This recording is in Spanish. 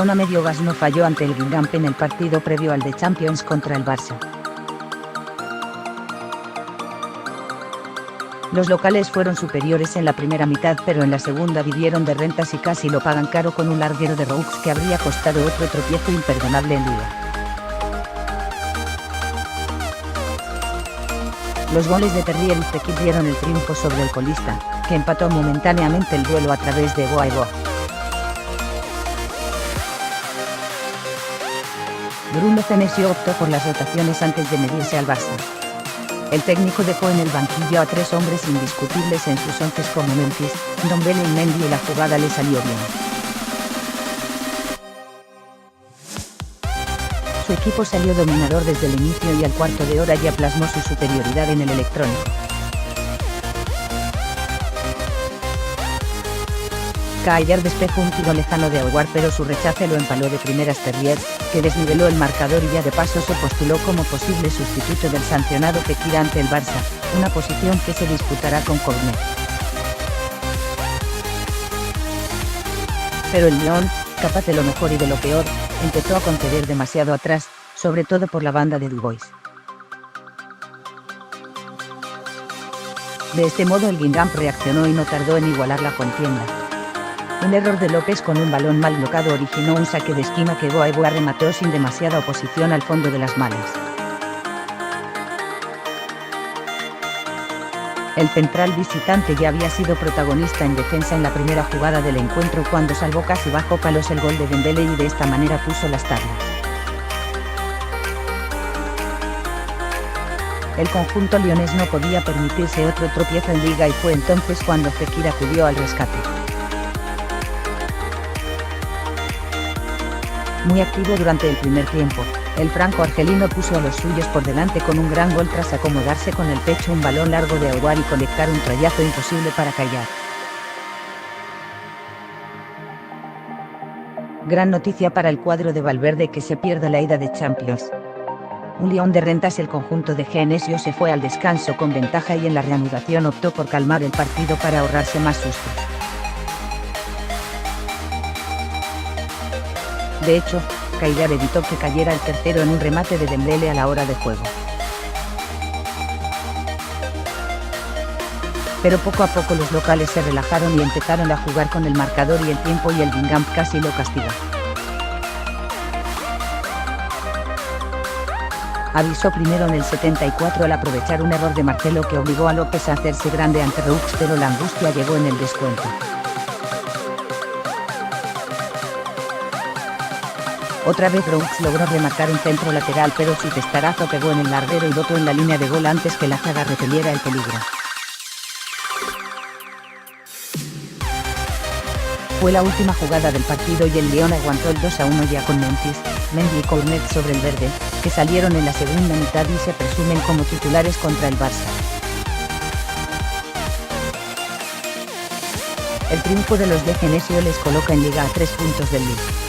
Lyon a medio gas no falló ante el Guingamp en el partido previo al de Champions contra el Barça. Los locales fueron superiores en la primera mitad, pero en la segunda vivieron de rentas y casi lo pagan caro con un larguero de Roux que habría costado otro tropiezo imperdonable en Liga. Los goles de Terrier y Fekir dieron el triunfo sobre el colista, que empató momentáneamente el duelo a través de Boa y Boa. Bruno Genesio optó por las rotaciones antes de medirse al Barça. El técnico dejó en el banquillo a 3 hombres indiscutibles en sus onces como Memphis, Ndombele y Mendy, y la jugada le salió bien. Su equipo salió dominador desde el inicio y al cuarto de hora ya plasmó su superioridad en el electrónico. Caillar despejó un tiro lejano de Aouar, pero su rechace lo empaló de primeras Terrier, que desniveló el marcador y ya de paso se postuló como posible sustituto del sancionado Fekir ante el Barça, una posición que se disputará con Cornet. Pero el Lyon, capaz de lo mejor y de lo peor, empezó a conceder demasiado atrás, sobre todo por la banda de Dubois. De este modo el Guingamp reaccionó y no tardó en igualar la contienda. Un error de López con un balón mal blocado originó un saque de esquina que Boa y Boa remató sin demasiada oposición al fondo de las malas. El central visitante ya había sido protagonista en defensa en la primera jugada del encuentro cuando salvó casi bajo palos el gol de Dembélé y de esta manera puso las tablas. El conjunto lyonés no podía permitirse otro tropiezo en Liga y fue entonces cuando Fekir acudió al rescate. Muy activo durante el primer tiempo, el franco-argelino puso a los suyos por delante con un gran gol tras acomodarse con el pecho un balón largo de Aouar y conectar un trayazo imposible para Caillar. Gran noticia para el cuadro de Valverde, que se pierde la ida de Champions. Un Lyon de rentas. El conjunto de Genesio se fue al descanso con ventaja y en la reanudación optó por calmar el partido para ahorrarse más sustos. De hecho, Caillar evitó que cayera el tercero en un remate de Dembélé a la hora de juego. Pero poco a poco los locales se relajaron y empezaron a jugar con el marcador y el tiempo, y el Guingamp casi lo castigó. Avisó primero en el 74 al aprovechar un error de Marcelo que obligó a López a hacerse grande ante Roux, pero la angustia llegó en el descuento. Otra vez Roux logró rematar un centro lateral, pero su testarazo pegó en el larguero y botó en la línea de gol antes que la zaga repeliera el peligro. Fue la última jugada del partido y el Lyon aguantó el 2-1 ya con Memphis, Mendy y Cornet sobre el verde, que salieron en la segunda mitad y se presumen como titulares contra el Barça. El triunfo de los de Genesio les coloca en Liga a 3 puntos del líder.